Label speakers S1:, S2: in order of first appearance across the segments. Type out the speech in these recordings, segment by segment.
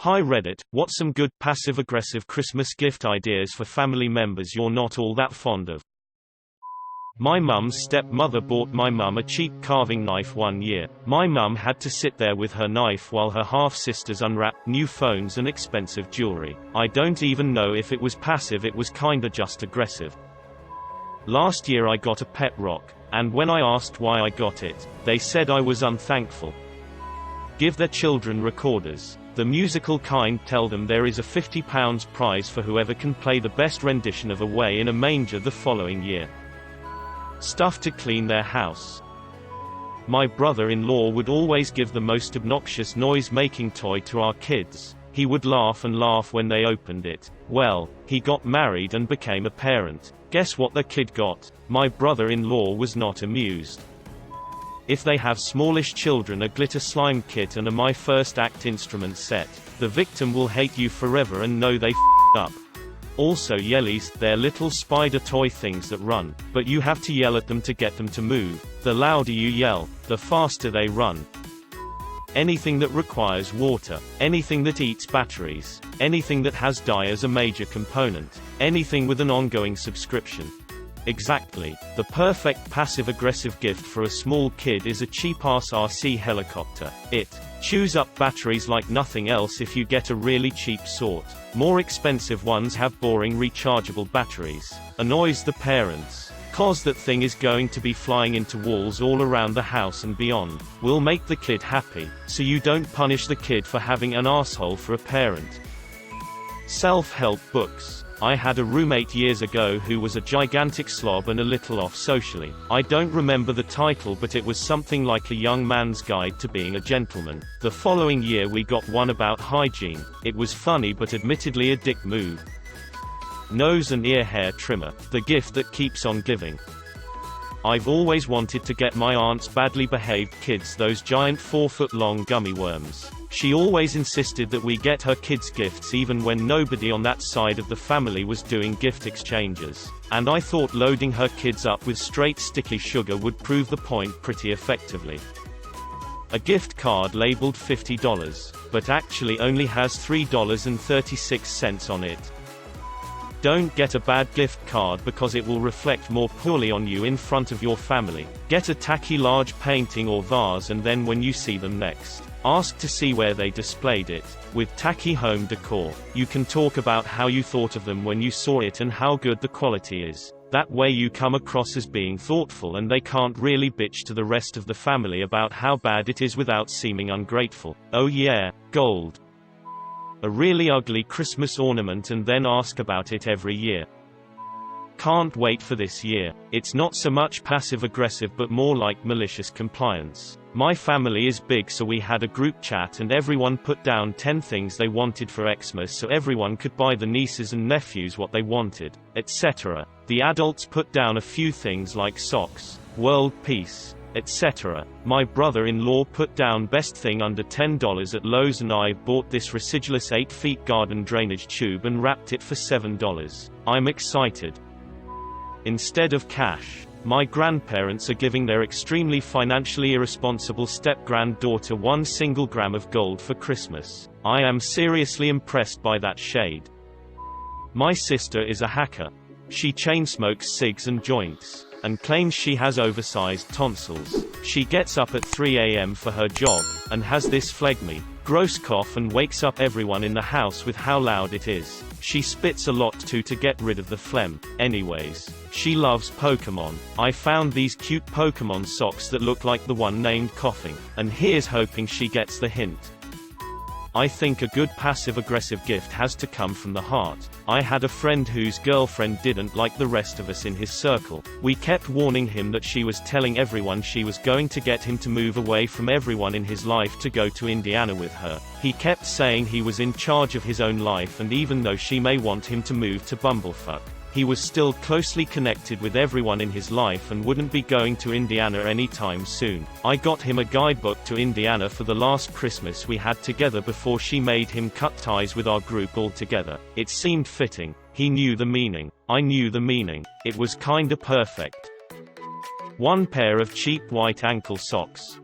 S1: Hi Reddit, what's some good passive-aggressive Christmas gift ideas for family members you're not all that fond of? My mum's stepmother bought my mum a cheap carving knife one year. My mum had to sit there with her knife while her half-sisters unwrapped new phones and expensive jewelry. I don't even know if it was passive, it was kinda just aggressive. Last year I got a pet rock, and when I asked why I got it, they said I was unthankful. Give their children recorders. The musical kind. Tell them there is a £50 prize for whoever can play the best rendition of Away in a Manger the following year. Stuff to clean their house. My brother-in-law would always give the most obnoxious noise-making toy to our kids. He would laugh and laugh when they opened it. Well, he got married and became a parent. Guess what the kid got? My brother-in-law was not amused. If they have smallish children, a glitter slime kit and a My First Act instrument set, the victim will hate you forever and know they f***ed up. Also yellies, they're little spider toy things that run, but you have to yell at them to get them to move. The louder you yell, the faster they run. Anything that requires water, anything that eats batteries, anything that has dye as a major component, anything with an ongoing subscription. Exactly. The perfect passive-aggressive gift for a small kid is a cheap-ass RC helicopter. It chews up batteries like nothing else if you get a really cheap sort. More expensive ones have boring rechargeable batteries. Annoys the parents. Cause that thing is going to be flying into walls all around the house and beyond. Will make the kid happy, so you don't punish the kid for having an asshole for a parent. Self-help books. I had a roommate years ago who was a gigantic slob and a little off socially. I don't remember the title, but it was something like A Young Man's Guide to Being a Gentleman. The following year we got one about hygiene. It was funny but admittedly a dick move. Nose and ear hair trimmer. The gift that keeps on giving. I've always wanted to get my aunt's badly behaved kids those giant 4-foot-long gummy worms. She always insisted that we get her kids gifts even when nobody on that side of the family was doing gift exchanges. And I thought loading her kids up with straight sticky sugar would prove the point pretty effectively. A gift card labeled $50, but actually only has $3.36 on it. Don't get a bad gift card because it will reflect more poorly on you in front of your family. Get a tacky large painting or vase and then when you see them next, ask to see where they displayed it. With tacky home decor, you can talk about how you thought of them when you saw it and how good the quality is. That way you come across as being thoughtful and they can't really bitch to the rest of the family about how bad it is without seeming ungrateful. Oh yeah, gold. A really ugly Christmas ornament and then ask about it every year. Can't wait for this year. It's not so much passive-aggressive but more like malicious compliance. My family is big, so we had a group chat and everyone put down 10 things they wanted for Xmas so everyone could buy the nieces and nephews what they wanted, etc. The adults put down a few things like socks, world peace, etc. My brother-in-law put down best thing under $10 at Lowe's and I bought this residualist 8-feet garden drainage tube and wrapped it for $7. I'm excited. Instead of cash, my grandparents are giving their extremely financially irresponsible step-granddaughter 1 single gram of gold for Christmas. I am seriously impressed by that shade. My sister is a hacker. She chain-smokes cigs and joints, and claims she has oversized tonsils. She gets up at 3 a.m. for her job, and has this phlegmy, gross cough and wakes up everyone in the house with how loud it is. She spits a lot too to get rid of the phlegm. Anyways, she loves Pokemon. I found these cute Pokemon socks that look like the one named Coughing, and here's hoping she gets the hint. I think a good passive-aggressive gift has to come from the heart. I had a friend whose girlfriend didn't like the rest of us in his circle. We kept warning him that she was telling everyone she was going to get him to move away from everyone in his life to go to Indiana with her. He kept saying he was in charge of his own life, and even though she may want him to move to Bumblefuck, he was still closely connected with everyone in his life and wouldn't be going to Indiana anytime soon. I got him a guidebook to Indiana for the last Christmas we had together before she made him cut ties with our group altogether. It seemed fitting. He knew the meaning. I knew the meaning. It was kinda perfect. 1 pair of cheap white ankle socks.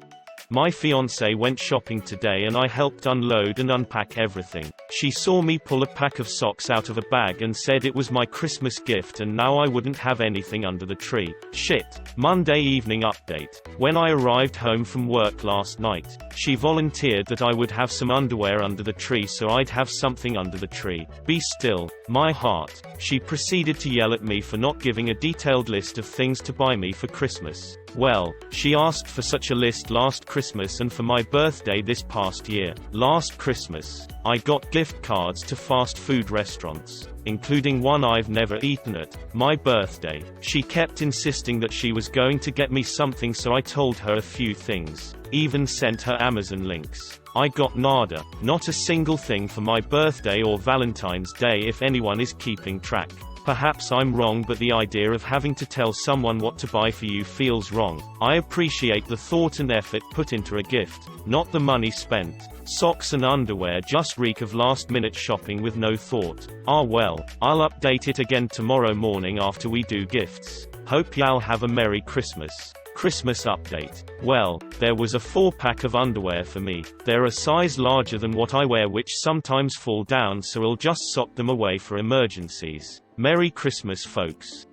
S1: My fiancée went shopping today and I helped unload and unpack everything. She saw me pull a pack of socks out of a bag and said it was my Christmas gift and now I wouldn't have anything under the tree. Shit. Monday evening update. When I arrived home from work last night, she volunteered that I would have some underwear under the tree so I'd have something under the tree. Be still. My heart. She proceeded to yell at me for not giving a detailed list of things to buy me for Christmas. Well, she asked for such a list last Christmas and for my birthday this past year. Last Christmas, I got gift cards to fast food restaurants, including one I've never eaten at. My birthday, she kept insisting that she was going to get me something, so I told her a few things. Even sent her Amazon links. I got nada, not a single thing for my birthday or Valentine's Day if anyone is keeping track. Perhaps I'm wrong, but the idea of having to tell someone what to buy for you feels wrong. I appreciate the thought and effort put into a gift, not the money spent. Socks and underwear just reek of last-minute shopping with no thought. Ah well, I'll update it again tomorrow morning after we do gifts. Hope y'all have a Merry Christmas. Christmas update. Well, there was a 4-pack of underwear for me. They're a size larger than what I wear, which sometimes fall down, so I'll just sock them away for emergencies. Merry Christmas, folks.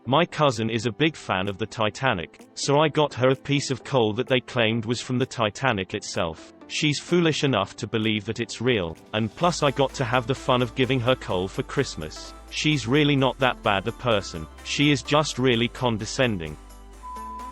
S1: My cousin is a big fan of the Titanic, so I got her a piece of coal that they claimed was from the Titanic itself. She's foolish enough to believe that it's real, and plus I got to have the fun of giving her coal for Christmas. She's really not that bad a person. She is just really condescending.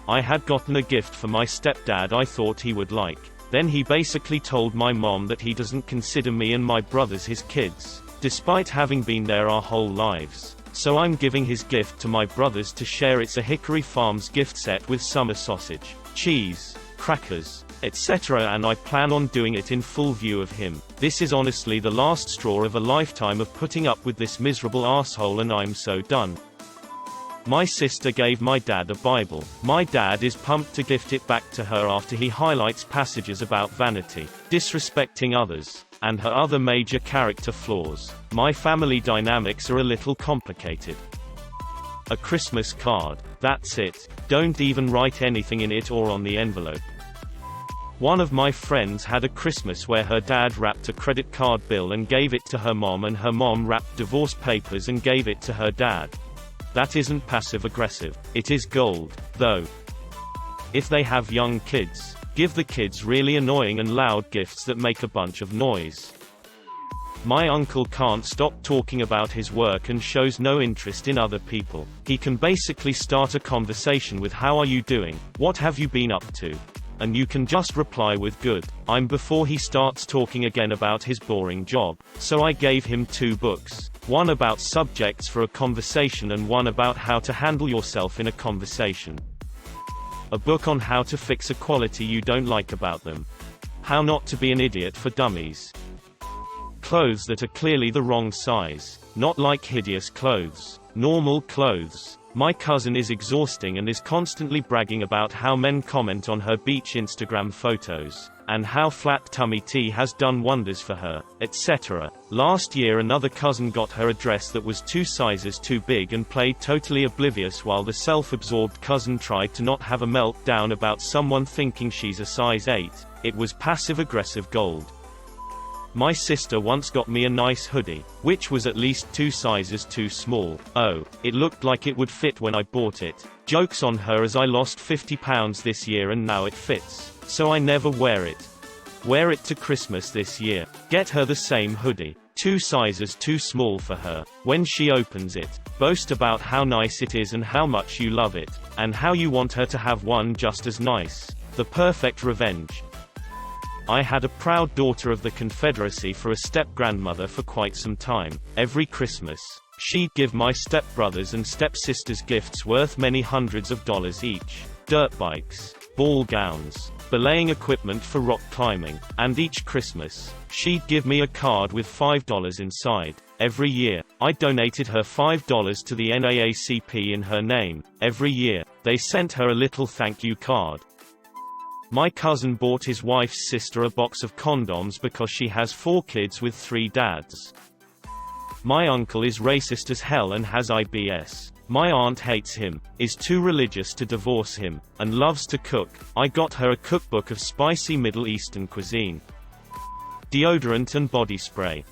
S1: I had gotten a gift for my stepdad I thought he would like. Then he basically told my mom that he doesn't consider me and my brothers his kids, despite having been there our whole lives. So I'm giving his gift to my brothers to share. It's a Hickory Farms gift set with summer sausage, cheese, crackers, etc., and I plan on doing it in full view of him. This is honestly the last straw of a lifetime of putting up with this miserable asshole, and I'm so done. My sister gave my dad a Bible. My dad is pumped to gift it back to her after he highlights passages about vanity, disrespecting others, and her other major character flaws. My family dynamics are a little complicated. A Christmas card. That's it. Don't even write anything in it or on the envelope. One of my friends had a Christmas where her dad wrapped a credit card bill and gave it to her mom, and her mom wrapped divorce papers and gave it to her dad. That isn't passive-aggressive. It is gold, though. If they have young kids, give the kids really annoying and loud gifts that make a bunch of noise. My uncle can't stop talking about his work and shows no interest in other people. He can basically start a conversation with "How are you doing? What have you been up to?" And you can just reply with "Good, I'm," before he starts talking again about his boring job. So I gave him 2 books. One about subjects for a conversation and one about how to handle yourself in a conversation. A book on how to fix a quality you don't like about them. How not to be an idiot for dummies. Clothes that are clearly the wrong size. Not like hideous clothes. Normal clothes. My cousin is exhausting and is constantly bragging about how men comment on her beach Instagram photos, and how flat tummy tea has done wonders for her, etc. Last year another cousin got her a dress that was 2 sizes too big and played totally oblivious while the self-absorbed cousin tried to not have a meltdown about someone thinking she's a size 8. It was passive-aggressive gold. My sister once got me a nice hoodie, which was at least 2 sizes too small. Oh, it looked like it would fit when I bought it. Joke's on her, as I lost 50 pounds this year and now it fits. So I never wear it. Wear it to Christmas this year. Get her the same hoodie. 2 sizes too small for her. When she opens it, boast about how nice it is and how much you love it, and how you want her to have one just as nice. The perfect revenge. I had a proud daughter of the Confederacy for a step-grandmother for quite some time. Every Christmas, she'd give my step-brothers and step-sisters gifts worth many hundreds of dollars each. Dirt bikes, ball gowns, belaying equipment for rock climbing. And each Christmas, she'd give me a card with $5 inside. Every year, I donated her $5 to the NAACP in her name. Every year, they sent her a little thank you card. My cousin bought his wife's sister a box of condoms because she has 4 kids with 3 dads. My uncle is racist as hell and has IBS. My aunt hates him, is too religious to divorce him, and loves to cook. I got her a cookbook of spicy Middle Eastern cuisine. Deodorant and body spray.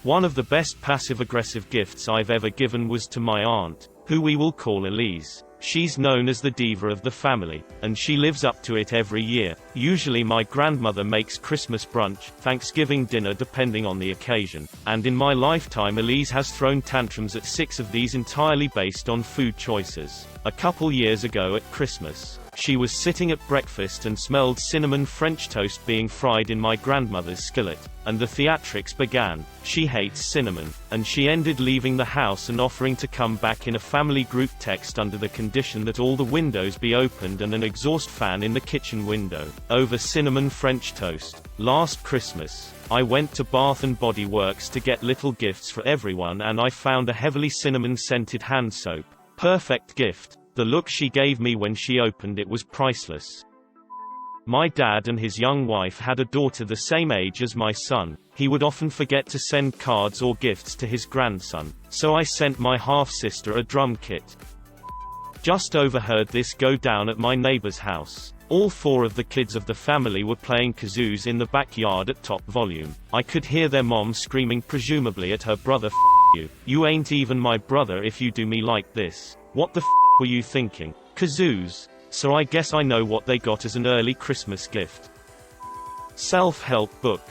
S1: One of the best passive-aggressive gifts I've ever given was to my aunt, who we will call Elise. She's known as the diva of the family, and she lives up to it every year. Usually my grandmother makes Christmas brunch, Thanksgiving dinner depending on the occasion, and in my lifetime Elise has thrown tantrums at 6 of these entirely based on food choices. A couple years ago at Christmas, she was sitting at breakfast and smelled cinnamon French toast being fried in my grandmother's skillet, and the theatrics began. She hates cinnamon, and she ended leaving the house and offering to come back in a family group text under the condition that all the windows be opened and an exhaust fan in the kitchen window, over cinnamon French toast. Last Christmas, I went to Bath & Body Works to get little gifts for everyone, and I found a heavily cinnamon-scented hand soap. Perfect gift. The look she gave me when she opened it was priceless. My dad and his young wife had a daughter the same age as my son. He would often forget to send cards or gifts to his grandson, so I sent my half-sister a drum kit. Just overheard this go down at my neighbor's house. All 4 of the kids of the family were playing kazoos in the backyard at top volume. I could hear their mom screaming, presumably at her brother, "F you. You ain't even my brother if you do me like this. What the f were you thinking? Kazoos?" So I guess I know what they got as an early Christmas gift. Self-help book.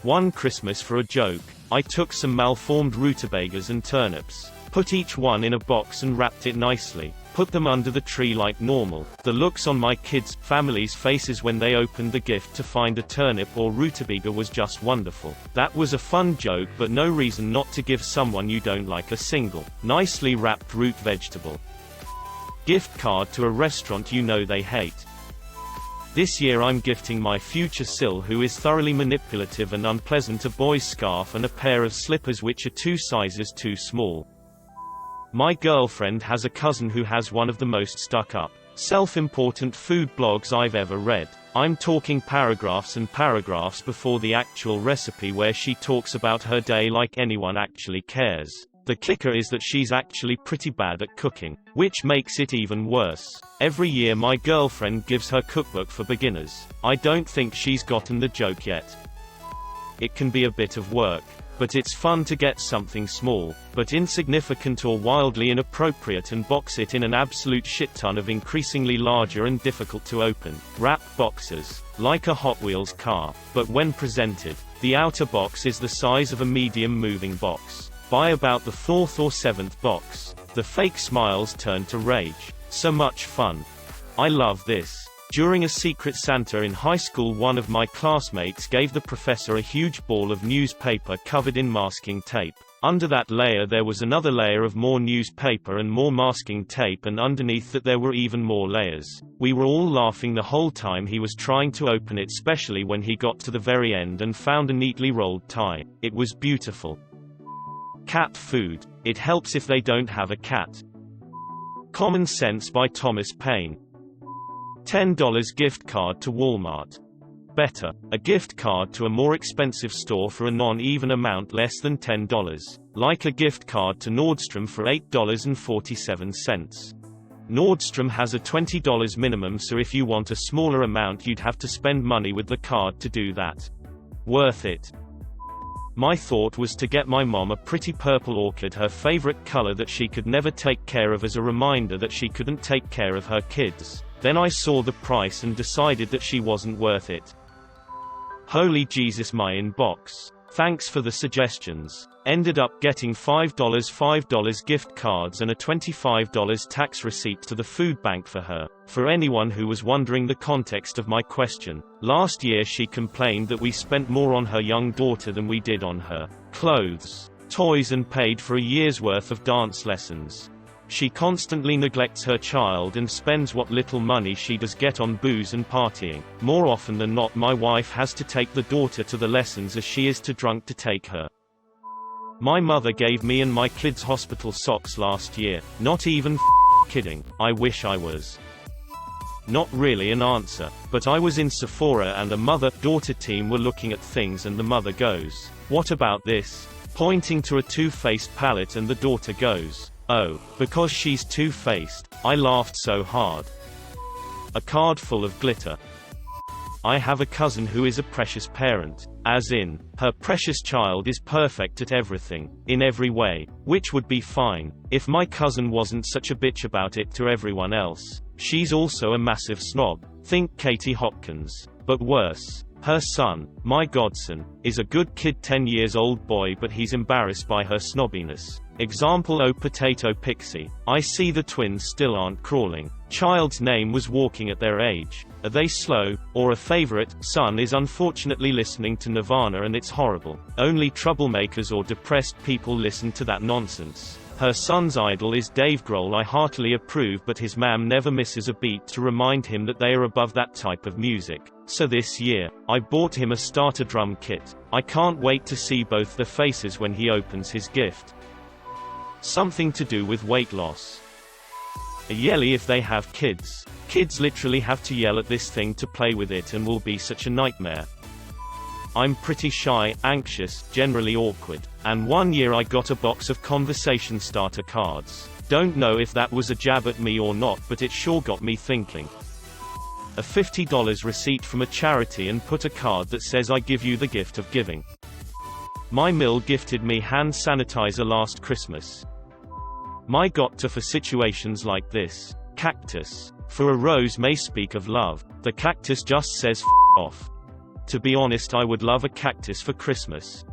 S1: One Christmas, for a joke, I took some malformed rutabagas and turnips, put each one in a box and wrapped it nicely, put them under the tree like normal. The looks on my kids' family's faces when they opened the gift to find a turnip or rutabaga was just wonderful. That was a fun joke, but no reason not to give someone you don't like a single, nicely wrapped root vegetable. Gift card to a restaurant you know they hate. This year I'm gifting my future Sil, who is thoroughly manipulative and unpleasant, a boy's scarf and a pair of slippers which are 2 sizes too small. My girlfriend has a cousin who has one of the most stuck-up, self-important food blogs I've ever read. I'm talking paragraphs and paragraphs before the actual recipe, where she talks about her day like anyone actually cares. The kicker is that she's actually pretty bad at cooking, which makes it even worse. Every year my girlfriend gives her cookbook for beginners. I don't think she's gotten the joke yet. It can be a bit of work, but it's fun to get something small, but insignificant or wildly inappropriate and box it in an absolute shit ton of increasingly larger and difficult to open, wrapped boxes, like a Hot Wheels car. But when presented, the outer box is the size of a medium moving box. By about the 4th or 7th box, the fake smiles turn to rage. So much fun. I love this. During a Secret Santa in high school, one of my classmates gave the professor a huge ball of newspaper covered in masking tape. Under that layer there was another layer of more newspaper and more masking tape, and underneath that there were even more layers. We were all laughing the whole time he was trying to open it, especially when he got to the very end and found a neatly rolled tie. It was beautiful. Cat food. It helps if they don't have a cat. Common Sense by Thomas Paine. $10 gift card to Walmart. Better, a gift card to a more expensive store for a non-even amount less than $10. Like a gift card to Nordstrom for $8.47. Nordstrom has a $20 minimum, so if you want a smaller amount you'd have to spend money with the card to do that. Worth it. My thought was to get my mom a pretty purple orchid, her favorite color that she could never take care of, as a reminder that she couldn't take care of her kids. Then I saw the price and decided that she wasn't worth it. Holy Jesus, my inbox. Thanks for the suggestions. Ended up getting $5 gift cards and a $25 tax receipt to the food bank for her. For anyone who was wondering the context of my question, last year she complained that we spent more on her young daughter than we did on her clothes, toys, and paid for a year's worth of dance lessons. She constantly neglects her child and spends what little money she does get on booze and partying. More often than not, my wife has to take the daughter to the lessons as she is too drunk to take her. My mother gave me and my kids hospital socks last year. Not even kidding. I wish I was. Not really an answer, but I was in Sephora and a mother-daughter team were looking at things and the mother goes, "What about this?" pointing to a Too Faced palette, and the daughter goes, Oh, because she's two-faced. I laughed so hard. A card full of glitter. I have a cousin who is a precious parent. As in, her precious child is perfect at everything, in every way, which would be fine, if my cousin wasn't such a bitch about it to everyone else. She's also a massive snob. Think Katie Hopkins. But worse. Her son, my godson, is a good kid 10 years old boy but he's embarrassed by her snobbiness. Example: oh potato pixie. I see the twins still aren't crawling. Child's name was walking at their age. Are they slow? Or a favorite? Son is unfortunately listening to Nirvana and it's horrible. Only troublemakers or depressed people listen to that nonsense. Her son's idol is Dave Grohl. I heartily approve, but his mam never misses a beat to remind him that they are above that type of music. So this year, I bought him a starter drum kit. I can't wait to see both their faces when he opens his gift. Something to do with weight loss. A yelly if they have kids. Kids literally have to yell at this thing to play with it and will be such a nightmare. I'm pretty shy, anxious, generally awkward. And one year I got a box of conversation starter cards. Don't know if that was a jab at me or not, but it sure got me thinking. A $50 receipt from a charity and put a card that says I give you the gift of giving. My mill gifted me hand sanitizer last Christmas. My got to for situations like this. Cactus. For a rose may speak of love. The cactus just says f off. To be honest, I would love a cactus for Christmas.